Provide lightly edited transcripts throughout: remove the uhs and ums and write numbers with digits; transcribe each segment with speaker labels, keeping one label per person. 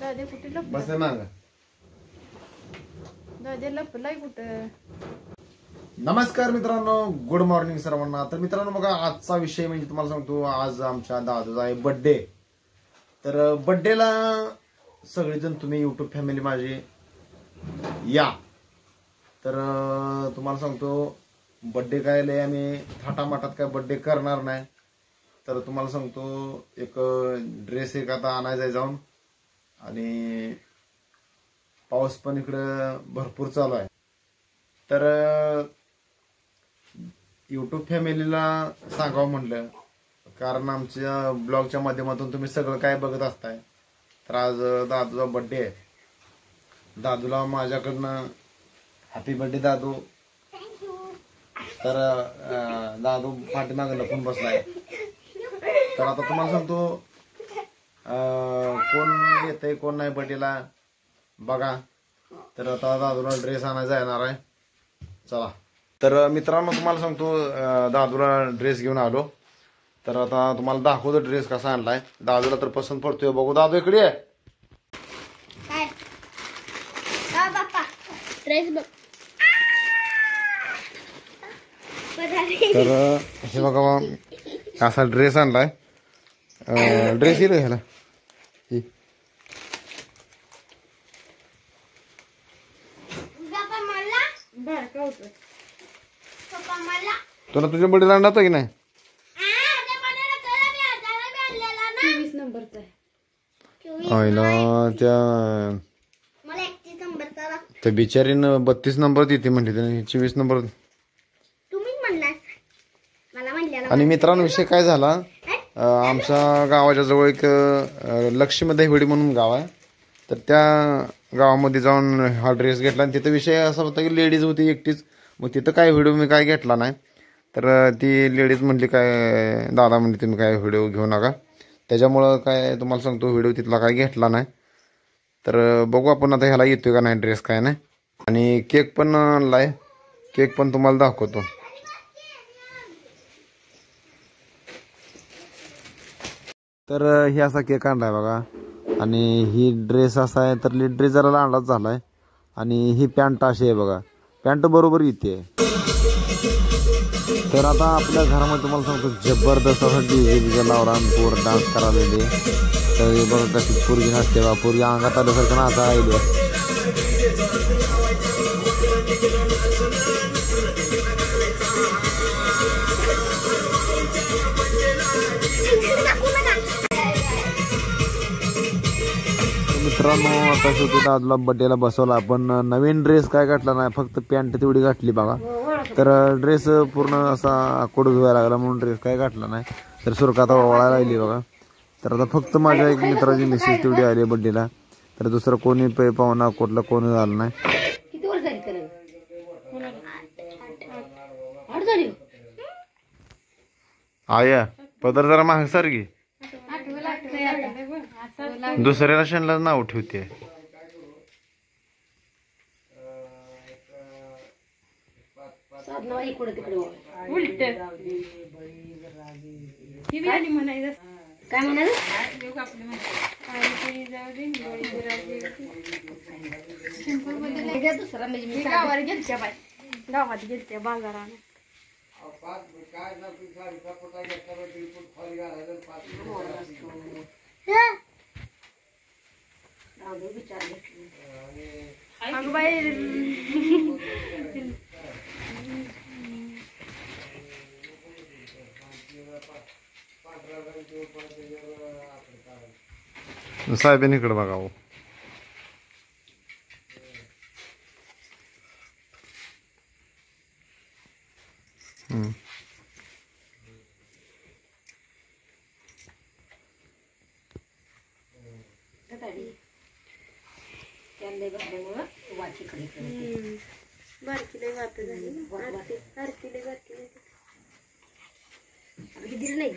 Speaker 1: दादे कुठे लप
Speaker 2: बस माग
Speaker 1: दादे लपलाय कुठं.
Speaker 2: नमस्कार मित्रांनो, गुड मॉर्निंग सर्वांना. तर मित्रांनो बघा, आजचा विषय म्हणजे तुम्हाला सांगतो, आज आमच्या दादूचा आहे बर्थडे. तर बर्थडेला सगळेजण तुम्ही युट्यूब फॅमिली माझी या. तर तुम्हाला सांगतो, बर्थडे काय लय आम्ही थाटामाटात काय बर्थडे करणार नाही. तर तुम्हाला सांगतो, एक ड्रेस एक आता आणायचा जाऊन, आणि पाऊस पण इकडं भरपूर चालू आहे. तर युट्यूब फॅमिलीला सांगावं म्हटलं, कारण आमच्या ब्लॉगच्या माध्यमातून तुम्ही सगळं काय बघत असताय. तर आज दादूचा बर्थडे आहे. दादूला माझ्याकडनं हॅपी बर्थडे दादू. तर दादू पाठीमागे लपून बसलाय. तर आता तुम्हाला सांगतो, कोण येतंय कोण नाही बर्थडेला बघा. तर आता दादूला ड्रेस आणायचा येणार आहे. चला. तर मित्रांनो तुम्हाला सांगतो, दादूला ड्रेस घेऊन आलो. तर आता तुम्हाला दाखवतो ड्रेस कसा आणलाय. दादूला तर पसंत पडतोय. बघू दादू, इकडे आहे. तर हे बघा, असा ड्रेस आणलाय. ड्रेस येईल ह्याला. तुला तुझ्या बर्थडेला आणला होता की नाही?
Speaker 1: 24 नंबरचा आहे.
Speaker 2: त्या बिचारीनं 32 नंबर देते म्हणते, त्याने 24 नंबर. आणि मित्रांनो विषय काय झाला, आमच्या गावाच्या जवळ एक लक्ष्मी दहिवडी म्हणून गाव आहे. तर त्या गावामध्ये जाऊन हा ड्रेस घेतला. आणि तिथं विषय असा होता की लेडीज होती एकटीच. मग तिथं काय व्हिडिओ मी काय घेतला नाही. तर ती लेडीज म्हणली, काय दादा म्हणली तुम्ही काय व्हिडिओ घेऊ नका. त्याच्यामुळं काय तुम्हाला सांगतो, व्हिडिओ तिथला काय घेतला नाही. तर बघू आपण आता ह्याला येतोय का नाही ड्रेस काय नाही. आणि केक पण आणलाय. केक पण तुम्हाला दाखवतो. तर हे असा केक आणलाय बघा. आणि ही ड्रेस असा आहे. तर ड्रेस जरा लांडाच झालाय. आणि ही पॅन्ट अशी आहे बघा. पॅन्ट बरोबर येते. तर आता आपल्या घरामध्ये तुम्हाला सांगतो, जबरदस्त असा डीजे लावला आणि पोर डान्स करायला. तर हे बघा कशी पोरगी नाचते बा. पोरगी अंगात आल्यासारखं नाचा आहे. मित्रांनो आता शेवटी दादूला बर्थडेला बसवला. आपण नवीन ड्रेस काय घातला नाही, फक्त पॅन्ट तेवढी घातली बघा. तर ड्रेस पूर्ण असा आकोड धुवायला लागला म्हणून ड्रेस काय घातला नाही. तर सुरका आता ओळायला लागली बघा. तर आता फक्त माझ्या एक मित्राची मिसेस तेवढी आली बर्थडेला. तर दुसरं कोणी पाहुणा कुठलं कोणी झालं नाही. आया पदर जरा महाग सारखी दुसऱ्याला शेणला नाव ठेवते.
Speaker 1: काय म्हणाल दुसरा म्हणजे गावावर गेलत्या बाय, गावात गेलत्या बाजाराने. अगं बाई
Speaker 2: साहेबांनी इकडे बघावं.
Speaker 1: बारकी लय वाट झाली. आरती लय बारकी दिली नाही.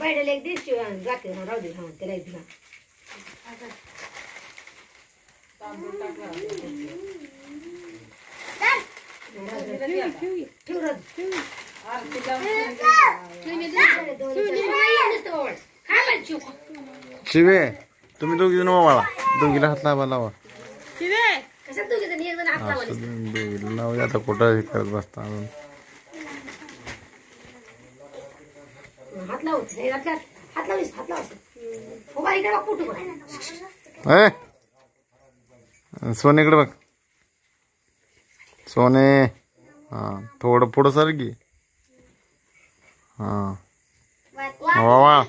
Speaker 1: बैठल एक दिवशी जाते राहू दे. हा त्याला एक दिला
Speaker 2: शिवे तुम्ही दोघी जण मला दोघीला हात लावा लावा दोघीला लावू आता कुठं हे करत बसता अजून सोनेकडे बघ सोने हा थोडं पुढं सर की हा वा वा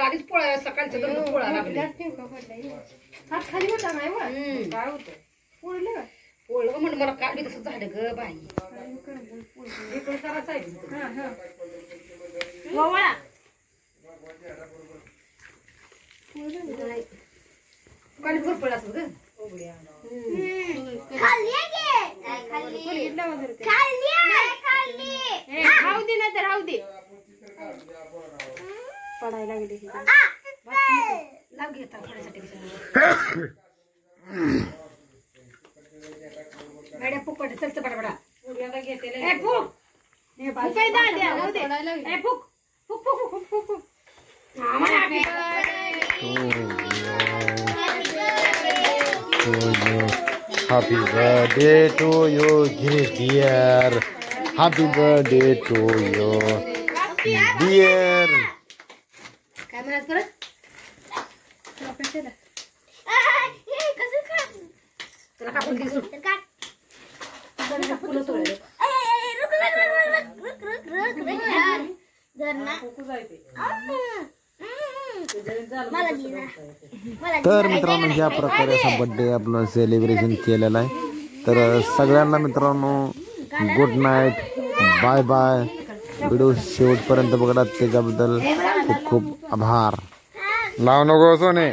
Speaker 3: आधीच पोळ्या सकाळच्या पोळ्या लागल्या हात खाली होता नाही काय होतं पोळलं म्हणून मला काढली तसं झालं ग बाई काढली भरपूर असत ग
Speaker 1: राहू दे ना तर राहू दे पडायला लागले
Speaker 3: लाव घेता थोड्यासाठी गाड्या फुकट चलच बडबडा घेते फुक फुक फुक फुक फुक फुक
Speaker 2: Happy birthday to you, dear. Happy birthday to you, dear.
Speaker 3: काय म्हणत परत तुला कापून दिसू फुलं तोडले
Speaker 2: तर मित्रांनो ह्या प्रकारे असा बर्थडे आपलं सेलिब्रेशन केलेलं आहे तर सगळ्यांना मित्रांनो good night bye bye video शेवटपर्यंत बघा त्याच्याबद्दल खूप खूप आभार लाव नको सोने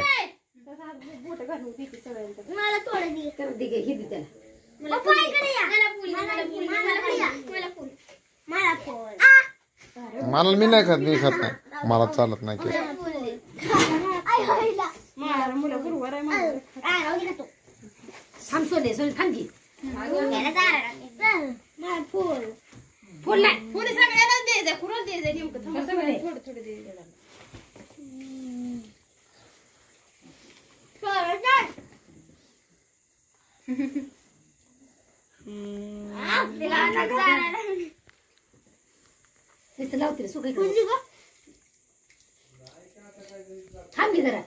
Speaker 2: मला मी नाही खात नाही मला चालत नाही की
Speaker 1: फुल नाही फुल सगळ्याला द्यायचं कुणाला द्यायचं नेमकं थोडं थोडं द्यायचं
Speaker 3: लावते सुखाय थांब की जरा